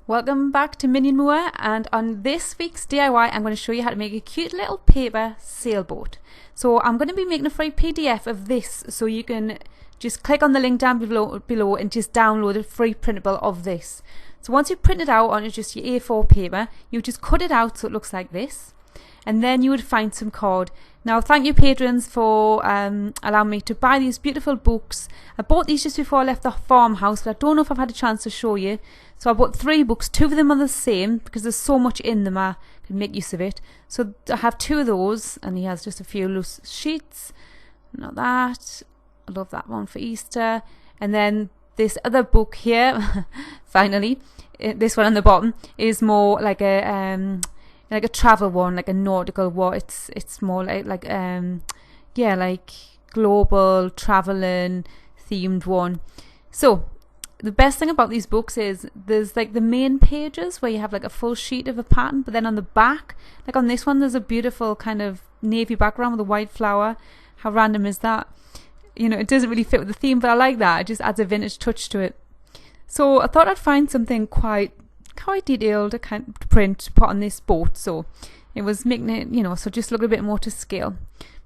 Welcome back to Minnie Moore, and on this week's DIY I'm going to show you how to make a cute little paper sailboat. So I'm going to be making a free PDF of this, so you can just click on the link down below and just download a free printable of this. So once you print it out onto just your A4 paper, you just cut it out so it looks like this, and then you would find some cord. Now, thank you patrons for allowing me to buy these beautiful books. I bought these just before I left the farmhouse, but I don't know if I've had a chance to show you. So I bought 3 books, 2 of them are the same because there's so much in them I can make use of it. So I have 2 of those, and he has just a few loose sheets. Not that. I love that one for Easter. And then this other book here, finally, this one on the bottom, is more like a travel one, like a nautical one. It's more like global traveling themed one. So the best thing about these books is there's like the main pages where you have like a full sheet of a pattern, but then on the back, like on this one, there's a beautiful kind of navy background with a white flower. How random is that? You know, it doesn't really fit with the theme, but I like that. It just adds a vintage touch to it. So I thought I'd find something quite detailed to kind of print to put on this boat, so it was making it, you know, so just look a bit more to scale.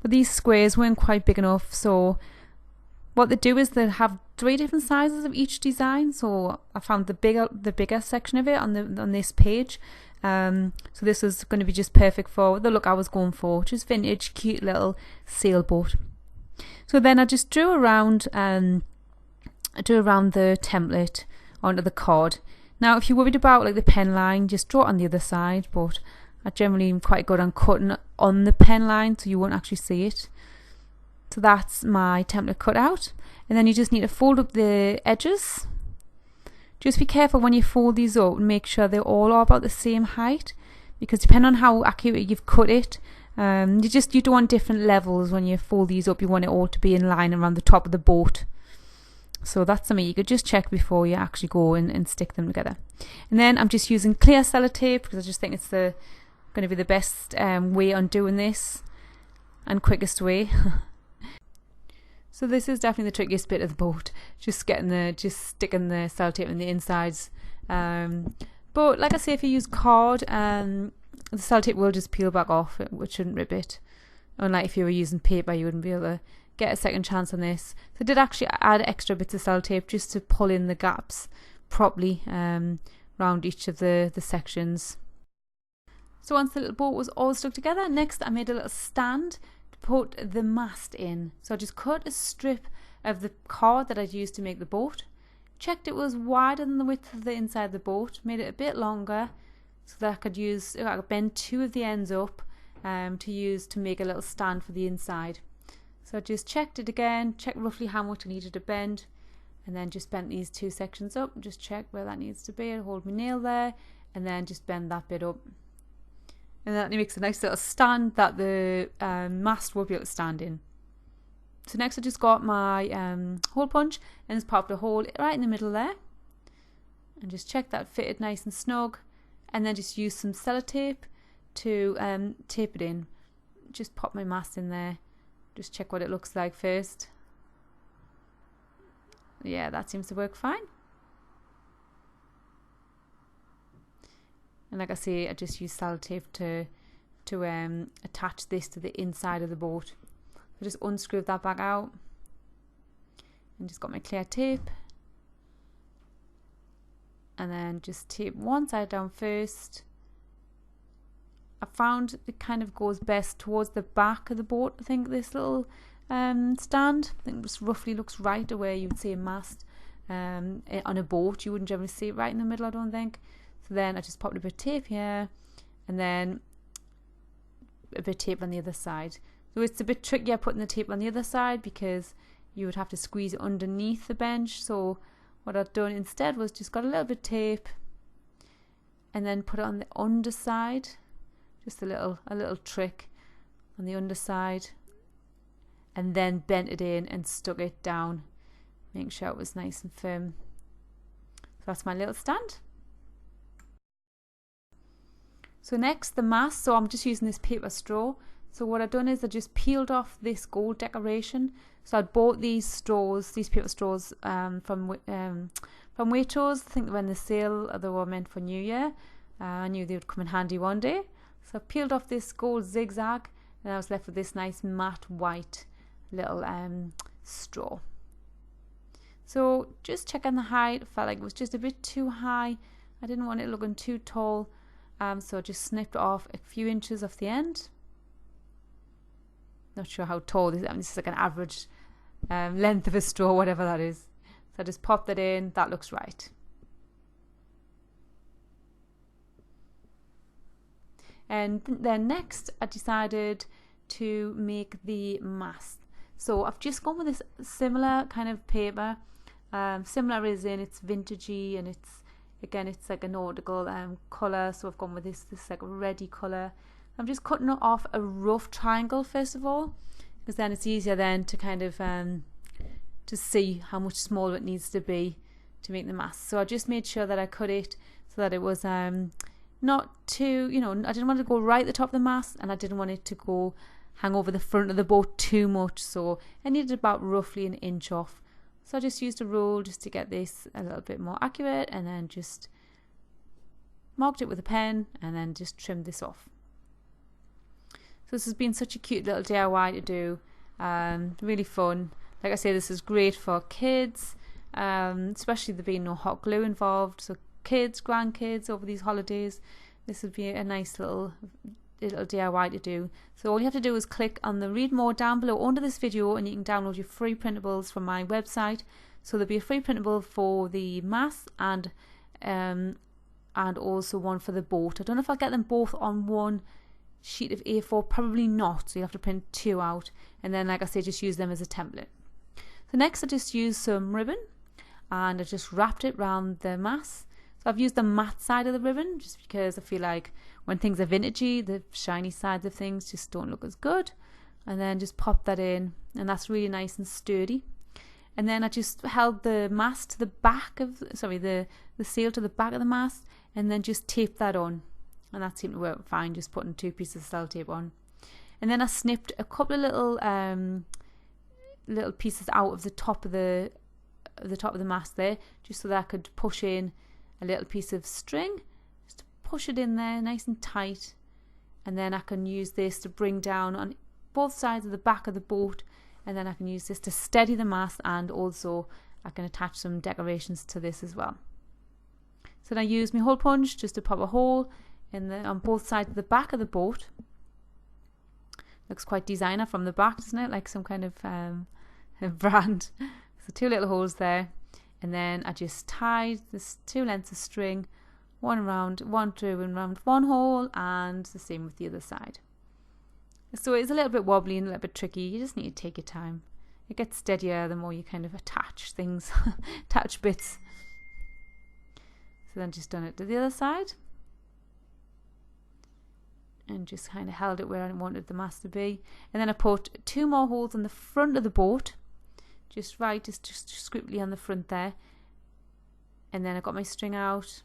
But these squares weren't quite big enough, so what they do is they have 3 different sizes of each design. So I found the bigger section of it on this page. So this was going to be just perfect for the look I was going for, which is vintage, cute little sailboat. So then I just drew around the template onto the card. Now, if you're worried about like the pen line, just draw it on the other side, but I generally am quite good on cutting on the pen line so you won't actually see it. So that's my template cut out, and then you just need to fold up the edges. Just be careful when you fold these up and make sure they all are about the same height, because depending on how accurate you've cut it, you don't want different levels when you fold these up. You want it all to be in line around the top of the boat. So that's something you could just check before you actually go and stick them together. And then I'm just using clear sellotape because I just think it's going to be the best way on doing this and quickest way. So this is definitely the trickiest bit of the boat, just sticking the sellotape in the insides. But like I say, if you use cord, the sellotape will just peel back off, which shouldn't rip it. Unlike if you were using paper, you wouldn't be able to get a second chance on this. So I did actually add extra bits of sellotape just to pull in the gaps properly around each of the sections. So once the little boat was all stuck together, next I made a little stand to put the mast in. So I just cut a strip of the cord that I'd used to make the boat, checked it was wider than the width of the inside of the boat, made it a bit longer so that I could bend 2 of the ends up to make a little stand for the inside. So I just checked it again, checked roughly how much I needed to bend, and then just bent these 2 sections up and just check where that needs to be, hold my nail there, and then just bend that bit up. And that makes a nice little stand that the mast will be able to stand in. So next I just got my hole punch and just popped a hole right in the middle there, and just check that fitted nice and snug, and then just use some sellotape to tape it in. Just pop my mast in there. Just check what it looks like first. Yeah, that seems to work fine. And like I say, I just use sellotape to attach this to the inside of the boat. I just unscrewed that back out and just got my clear tape, and then just tape one side down first. I found it kind of goes best towards the back of the boat. I think this little stand, I think this roughly looks right to where you would see a mast on a boat. You wouldn't generally see it right in the middle, I don't think. So then I just popped a bit of tape here, and then a bit of tape on the other side. So it's a bit trickier putting the tape on the other side because you would have to squeeze it underneath the bench. So what I've done instead was just got a little bit of tape and then put it on the underside. Just a little trick on the underside, and then bent it in and stuck it down, making sure it was nice and firm. So that's my little stand. So next, the mast. So I'm just using this paper straw. So what I've done is I just peeled off this gold decoration. So I bought these paper straws from from Waitrose. I think when the sale, they were meant for New Year. I knew they would come in handy one day. So I peeled off this gold zigzag, and I was left with this nice matte white little straw. So just checking the height, felt like it was just a bit too high. I didn't want it looking too tall, so I just snipped off a few inches off the end. Not sure how tall this is. I mean, this is like an average length of a straw, whatever that is. So I just popped that in. That looks right. And then next, I decided to make the mask. So I've just gone with this similar kind of paper. Similar as in it's vintagey, and it's like a nautical colour. So I've gone with this like reddy colour. I'm just cutting it off a rough triangle first of all, because then it's easier then to kind of to see how much smaller it needs to be to make the mask. So I just made sure that I cut it so that it was not too, I didn't want it to go right at the top of the mask, and I didn't want it to go hang over the front of the boat too much. So I needed about roughly an inch off. So I just used a rule just to get this a little bit more accurate, and then just marked it with a pen and then just trimmed this off. So this has been such a cute little DIY to do, really fun. Like I say, this is great for kids, especially there being no hot glue involved. So kids, grandkids over these holidays, this would be a nice little DIY to do. So all you have to do is click on the read more down below under this video, and you can download your free printables from my website. So there'll be a free printable for the mask and also one for the boat. I don't know if I'll get them both on one sheet of A4, probably not, so you have to print two out, and then like I say, just use them as a template. So next I just used some ribbon, and I just wrapped it around the mask. So I've used the matte side of the ribbon just because I feel like when things are vintagey, the shiny sides of things just don't look as good. And then just pop that in, and that's really nice and sturdy. And then I just held the mask to the back of, the seal to the back of the mask, and then just taped that on. And that seemed to work fine, just putting 2 pieces of sellotape on. And then I snipped a couple of little pieces out of the top of the mask there, just so that I could push in a little piece of string, just to push it in there nice and tight. And then I can use this to bring down on both sides of the back of the boat, and then I can use this to steady the mask, and also I can attach some decorations to this as well. So then I use my hole punch just to pop a hole on both sides of the back of the boat. Looks quite designer from the back, doesn't it? Like some kind of brand. So 2 little holes there, and then I just tied this 2 lengths of string, one through and round one hole, and the same with the other side. So it's a little bit wobbly and a little bit tricky. You just need to take your time. It gets steadier the more you kind of attach things, attach bits. So then just done it to the other side, and just kind of held it where I wanted the mask to be. And then I put 2 more holes on the front of the boat, just scribbly on the front there. And then I got my string out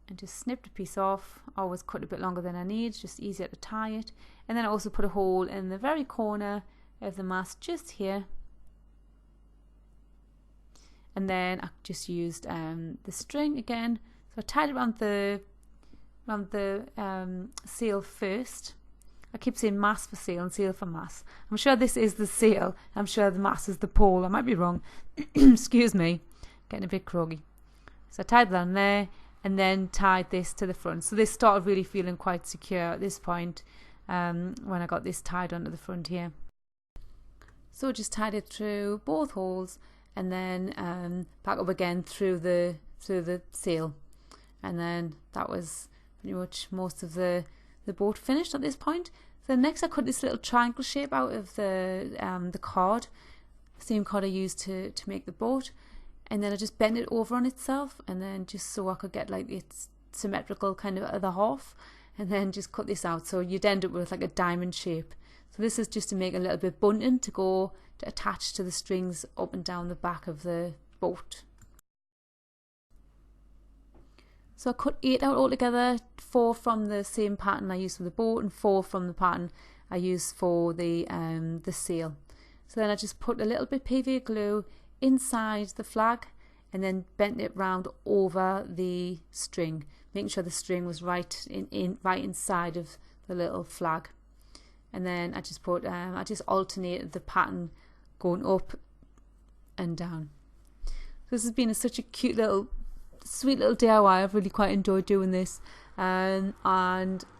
and just snipped a piece off. I always cut a bit longer than I need, just easier to tie it. And then I also put a hole in the very corner of the mask, just here. And then I just used the string again. So I tied it around the sail first. I keep saying mast for sail and sail for mast. I'm sure this is the sail. I'm sure the mast is the pole. I might be wrong. Excuse me. Getting a bit groggy. So I tied that on there, and then tied this to the front. So this started really feeling quite secure at this point when I got this tied onto the front here. So I just tied it through both holes, and then back up again through the sail. And then that was pretty much most of the boat finished at this point. So next I cut this little triangle shape out of the card, same card I used to make the boat, and then I just bent it over on itself, and then just so I could get like its symmetrical kind of other half, and then just cut this out so you'd end up with like a diamond shape. So this is just to make a little bit bunting to attach to the strings up and down the back of the boat. So I cut 8 out altogether, 4 from the same pattern I used for the boat, and 4 from the pattern I used for the sail. So then I just put a little bit PVA glue inside the flag, and then bent it round over the string, making sure the string was right inside of the little flag. And then I just alternated the pattern going up and down. So this has been such a cute little, sweet little DIY. I've really quite enjoyed doing this. And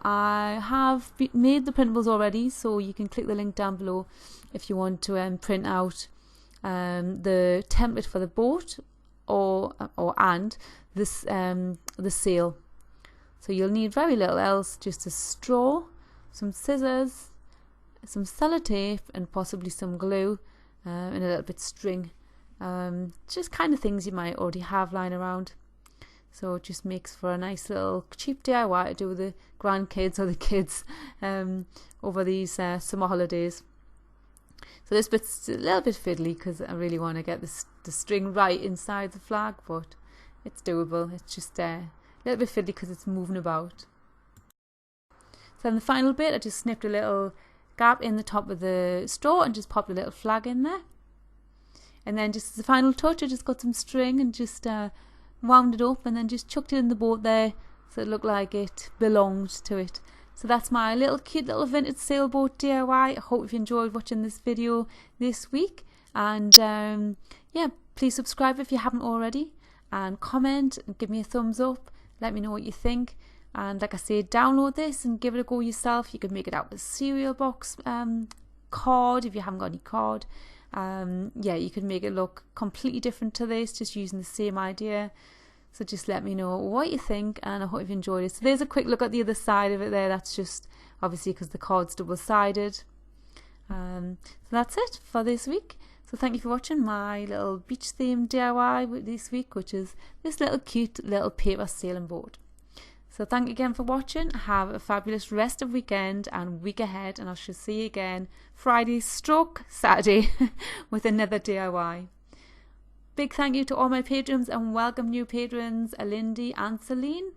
I have made the printables already, so you can click the link down below if you want to print out the template for the boat and this the sail. So you'll need very little else, just a straw, some scissors, some sellotape, and possibly some glue, and a little bit of string. Just kind of things you might already have lying around. So it just makes for a nice little cheap DIY to do with the grandkids or the kids over these summer holidays. So this bit's a little bit fiddly because I really want to get the string right inside the flag, but it's doable. It's just a little bit fiddly because it's moving about. So in the final bit, I just snipped a little gap in the top of the straw and just popped a little flag in there. And then just as a final touch, I just got some string and just wound it up and then just chucked it in the boat there so it looked like it belonged to it. So that's my cute little vintage sailboat DIY. I hope you enjoyed watching this video this week, and yeah, please subscribe if you haven't already, and comment and give me a thumbs up. Let me know what you think, and like I say, download this and give it a go yourself. You can make it out with a cereal box card if you haven't got any card. Yeah, you can make it look completely different to this, just using the same idea. So just let me know what you think, and I hope you've enjoyed it. So there's a quick look at the other side of it there. That's just obviously because the card's double-sided. So that's it for this week. So thank you for watching my little beach themed DIY this week, which is this little cute little paper sailing boat. So thank you again for watching. Have a fabulous rest of weekend and week ahead, and I shall see you again Friday/Saturday with another DIY. Big thank you to all my patrons, and welcome new patrons Alindy and Celine.